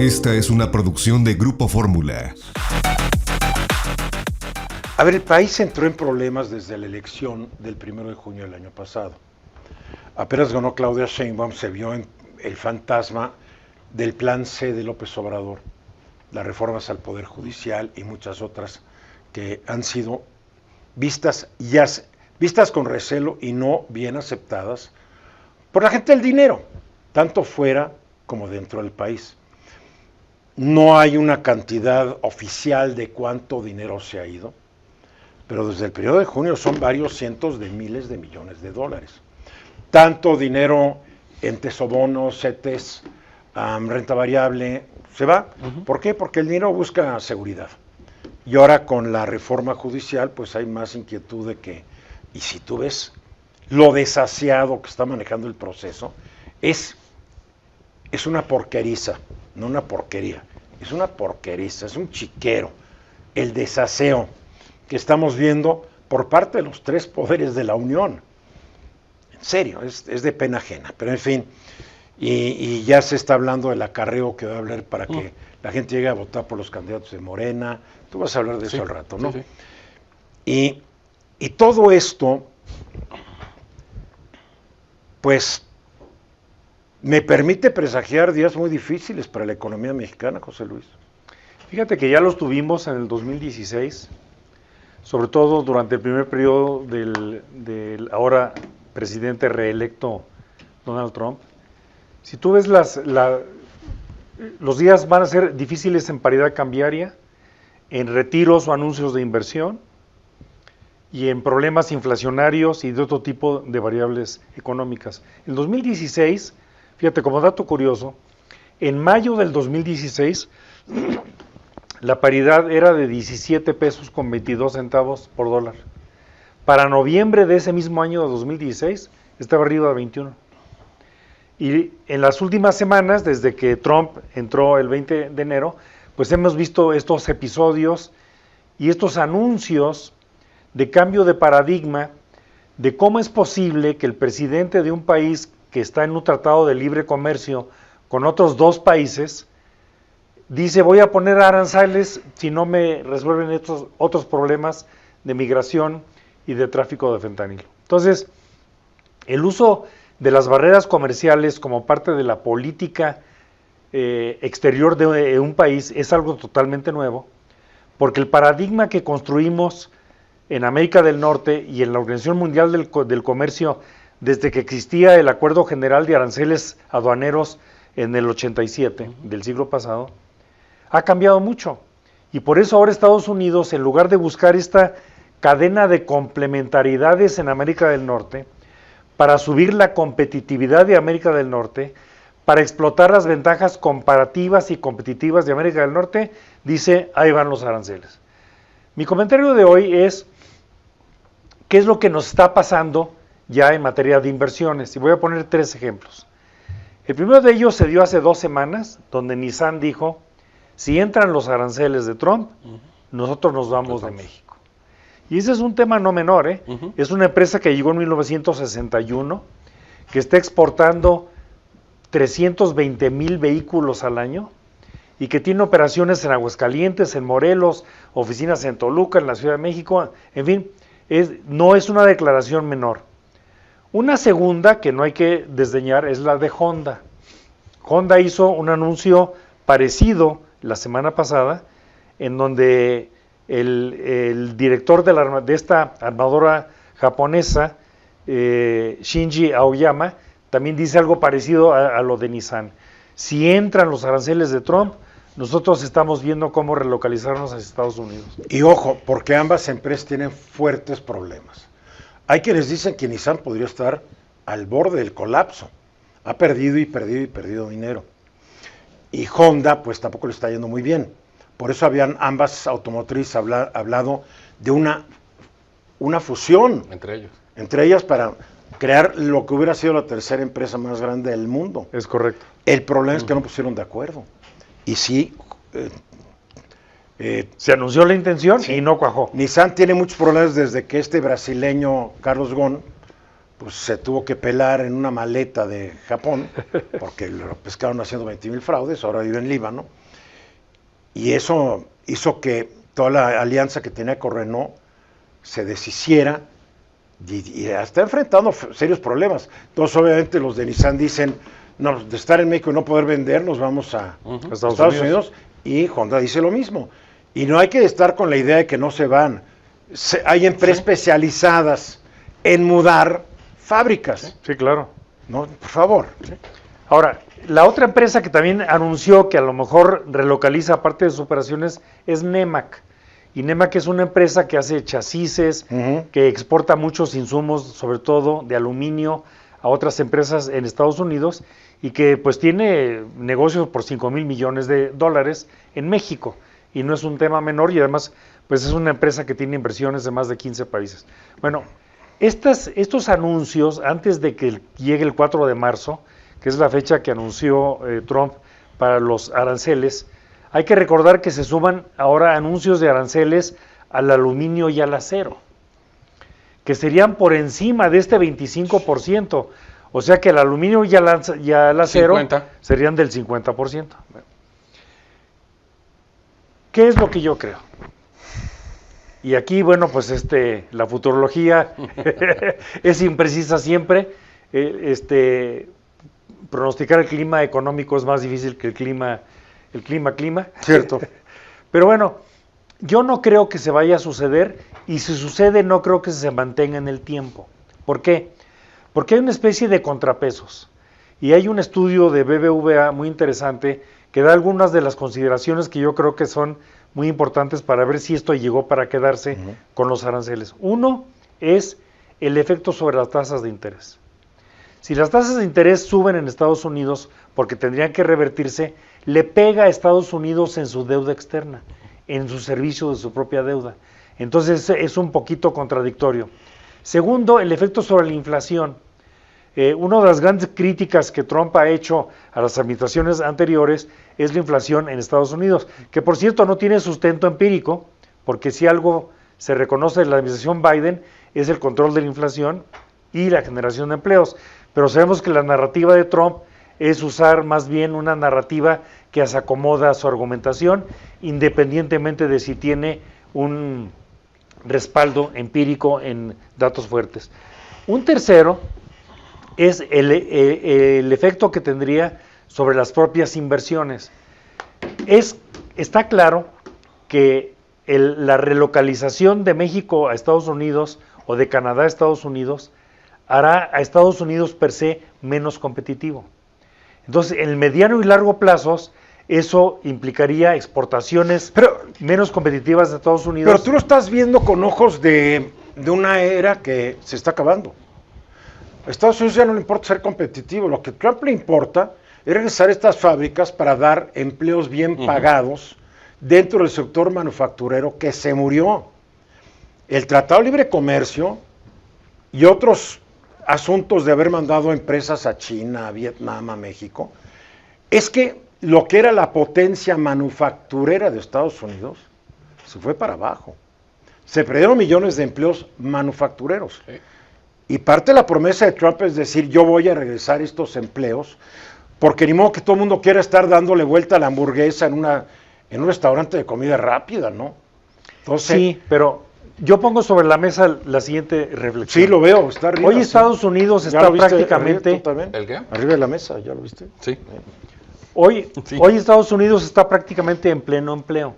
Esta es una producción de Grupo Fórmula. A ver, el país entró en problemas desde la elección del 1 de junio del año pasado. Apenas ganó Claudia Sheinbaum, se vio en el fantasma del plan C de López Obrador, las reformas al Poder Judicial y muchas otras que han sido vistas con recelo y no bien aceptadas por la gente del dinero, tanto fuera como dentro del país. No hay una cantidad oficial de cuánto dinero se ha ido, pero desde el periodo de junio son varios cientos de miles de millones de dólares. Tanto dinero en tesobonos, CETES, renta variable, se va. ¿Por qué? Porque el dinero busca seguridad. Y ahora con la reforma judicial, pues hay más inquietud de que, y si tú ves lo desasiado que está manejando el proceso, es una porqueriza, no una porquería, es una porqueriza, es un chiquero, el desaseo que estamos viendo por parte de los tres poderes de la Unión. En serio, es de pena ajena, pero en fin, y ya se está hablando del acarreo que va a haber para que la gente llegue a votar por los candidatos de Morena. Tú vas a hablar de eso al rato, ¿no? Sí. Y todo esto, pues, me permite presagiar días muy difíciles para la economía mexicana, José Luis. Fíjate que ya los tuvimos en el 2016, sobre todo durante el primer periodo del ahora presidente reelecto Donald Trump. Si tú ves los días van a ser difíciles en paridad cambiaria, en retiros o anuncios de inversión y en problemas inflacionarios y de otro tipo de variables económicas. En 2016, fíjate, como dato curioso, en mayo del 2016 la paridad era de 17 pesos con 22 centavos por dólar. Para noviembre de ese mismo año de 2016 estaba arriba de 21. Y en las últimas semanas, desde que Trump entró el 20 de enero, pues hemos visto estos episodios y estos anuncios de cambio de paradigma de cómo es posible que el presidente de un país que está en un tratado de libre comercio con otros dos países, dice voy a poner aranceles si no me resuelven estos otros problemas de migración y de tráfico de fentanilo. Entonces, el uso de las barreras comerciales como parte de la política exterior de un país es algo totalmente nuevo, porque el paradigma que construimos en América del Norte y en la Organización Mundial del Comercio desde que existía el Acuerdo General de Aranceles Aduaneros en el 87 del siglo pasado, ha cambiado mucho. Y por eso ahora Estados Unidos, en lugar de buscar esta cadena de complementariedades en América del Norte, para subir la competitividad de América del Norte, para explotar las ventajas comparativas y competitivas de América del Norte, dice, ahí van los aranceles. Mi comentario de hoy es, ¿qué es lo que nos está pasando ya en materia de inversiones? Y voy a poner 3 ejemplos. El primero de ellos se dio hace 2 semanas, donde Nissan dijo, si entran los aranceles de Trump, nosotros nos vamos de México. Y ese es un tema no menor, ¿eh? Es una empresa que llegó en 1961, que está exportando 320,000 vehículos al año y que tiene operaciones en Aguascalientes, en Morelos, oficinas en Toluca, en la Ciudad de México, en fin, no es una declaración menor. Una segunda que no hay que desdeñar es la de Honda. Honda hizo un anuncio parecido la semana pasada, en donde el director de esta armadora japonesa, Shinji Aoyama, también dice algo parecido a lo de Nissan. Si entran los aranceles de Trump, nosotros estamos viendo cómo relocalizarnos a Estados Unidos. Y ojo, porque ambas empresas tienen fuertes problemas. Hay quienes dicen que Nissan podría estar al borde del colapso. Ha perdido y perdido dinero. Y Honda, pues tampoco le está yendo muy bien. Por eso habían ambas automotrices hablado de una fusión. Entre ellas para crear lo que hubiera sido la tercera empresa más grande del mundo. Es correcto. El problema es que no pusieron de acuerdo. Y sí, se anunció la intención y no cuajó. Nissan tiene muchos problemas desde que este brasileño, Carlos Ghosn, pues se tuvo que pelar en una maleta de Japón, porque lo pescaron haciendo 20,000 fraudes, ahora vive en Líbano, y eso hizo que toda la alianza que tenía con Renault se deshiciera, y está enfrentando serios problemas. Entonces, obviamente, los de Nissan dicen, no, de estar en México y no poder vender, nos vamos a Estados Unidos, y Honda dice lo mismo. Y no hay que estar con la idea de que no se van. Hay empresas especializadas en mudar fábricas. Sí, claro. No, por favor. Sí. Ahora, la otra empresa que también anunció que a lo mejor relocaliza parte de sus operaciones es Nemak. Y Nemak es una empresa que hace chasis, que exporta muchos insumos, sobre todo de aluminio, a otras empresas en Estados Unidos, y que pues tiene negocios por $5,000 millones en México. Y no es un tema menor, y además pues es una empresa que tiene inversiones de más de 15 países. Bueno, estos anuncios, antes de que llegue el 4 de marzo, que es la fecha que anunció Trump para los aranceles, hay que recordar que se suman ahora anuncios de aranceles al aluminio y al acero, que serían por encima de este 25%. O sea que el aluminio y el acero 50. serían del 50%. ¿Qué es lo que yo creo? Y aquí, bueno, pues la futurología es imprecisa siempre. Pronosticar el clima económico es más difícil que el clima. Cierto. Pero bueno, yo no creo que se vaya a suceder, y si sucede no creo que se mantenga en el tiempo. ¿Por qué? Porque hay una especie de contrapesos, y hay un estudio de BBVA muy interesante que da algunas de las consideraciones que yo creo que son muy importantes para ver si esto llegó para quedarse con los aranceles. Uno es el efecto sobre las tasas de interés. Si las tasas de interés suben en Estados Unidos, porque tendrían que revertirse, le pega a Estados Unidos en su deuda externa, en su servicio de su propia deuda. Entonces es un poquito contradictorio. Segundo, el efecto sobre la inflación. Una de las grandes críticas que Trump ha hecho a las administraciones anteriores es la inflación en Estados Unidos, que por cierto no tiene sustento empírico, porque si algo se reconoce de la administración Biden es el control de la inflación y la generación de empleos. Pero sabemos que la narrativa de Trump es usar más bien una narrativa que se acomoda a su argumentación, independientemente de si tiene un respaldo empírico en datos fuertes. Un tercero es el efecto que tendría sobre las propias inversiones. Está claro que la relocalización de México a Estados Unidos o de Canadá a Estados Unidos hará a Estados Unidos per se menos competitivo. Entonces, en el mediano y largo plazos, eso implicaría exportaciones menos competitivas de Estados Unidos. Pero tú lo estás viendo con ojos de una era que se está acabando. A Estados Unidos ya no le importa ser competitivo, lo que a Trump le importa es regresar a estas fábricas para dar empleos bien pagados dentro del sector manufacturero que se murió. El Tratado de Libre Comercio y otros asuntos de haber mandado empresas a China, a Vietnam, a México, es que lo que era la potencia manufacturera de Estados Unidos se fue para abajo. Se perdieron millones de empleos manufactureros. Sí. Y parte de la promesa de Trump es decir, yo voy a regresar estos empleos, porque ni modo que todo el mundo quiera estar dándole vuelta a la hamburguesa en un restaurante de comida rápida, ¿no? Entonces, sí, pero yo pongo sobre la mesa la siguiente reflexión. Sí, lo veo, está arriba. Hoy Estados Unidos está prácticamente... ¿Tú también? ¿El qué? Arriba de la mesa, ¿ya lo viste? Sí. Hoy Estados Unidos está prácticamente en pleno empleo.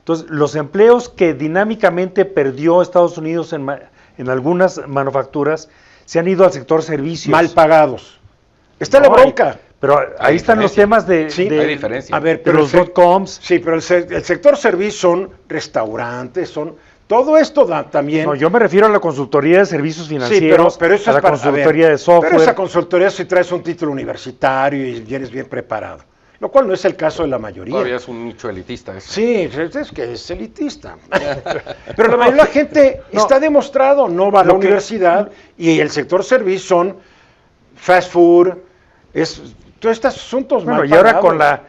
Entonces, los empleos que dinámicamente perdió Estados Unidos en algunas manufacturas se han ido al sector servicios. Mal pagados. Está la bronca. Pero ahí están los temas de... Sí, hay diferencia. A ver, de pero los dot-coms. Sí, pero el sector servicios son restaurantes, todo esto da también... No, yo me refiero a la consultoría de servicios financieros, sí, pero eso a la consultoría de software. Pero esa consultoría si traes un título universitario y vienes bien preparado, lo cual no es el caso de la mayoría. Todavía es un nicho elitista eso. Sí, es que es elitista. Pero la mayoría de la gente está demostrado, no va a la universidad, y el sector servicios son fast food, todos estos asuntos mal y ahora pagados.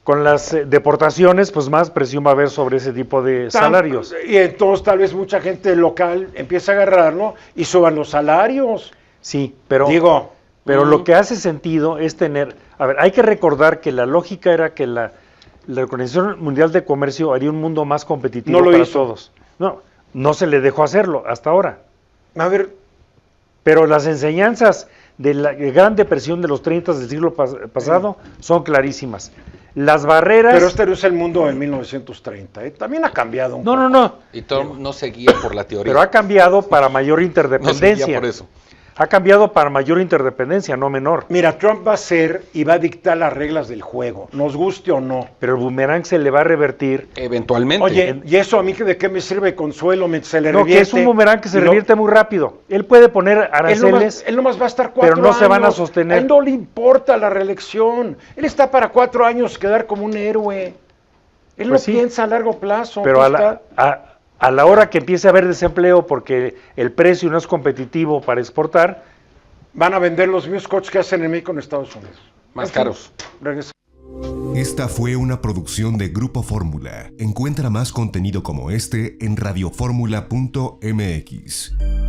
con las deportaciones, pues más presión va a haber sobre ese tipo de salarios. Y entonces tal vez mucha gente local empieza a agarrarlo y suban los salarios. Sí, pero Digo, lo que hace sentido es tener... A ver, hay que recordar que la lógica era que la Organización Mundial de Comercio haría un mundo más competitivo No lo para hizo. todos. No se le dejó hacerlo hasta ahora. a ver, Pero las enseñanzas de la Gran Depresión de los 30 del siglo pasado son clarísimas. Las barreras... pero este no es el mundo de 1930, ¿eh? También ha cambiado un poco. No, Y Trump no seguía por la teoría. pero ha cambiado para mayor no interdependencia. seguía por eso. Ha cambiado para mayor interdependencia, no menor. Mira, Trump va a ser y va a dictar las reglas del juego, nos guste o no. Pero el boomerang se le va a revertir. Eventualmente. Oye, ¿y eso a mí de qué me sirve Consuelo? Se le No, revierte. que es un boomerang que se y lo- revierte muy rápido. Él puede poner aranceles. Él nomás va a estar 4 pero no años. se van a sostener. A él no le importa la reelección. Él está para 4 años quedar como un héroe. Él Pues no sí. piensa a largo plazo. Pero pues a la hora que empiece a haber desempleo porque el precio no es competitivo para exportar, van a vender los mismos coches que hacen en México en Estados Unidos. Más En fin, caros. regresa. Esta fue una producción de Grupo Fórmula. Encuentra más contenido como este en radioformula.mx.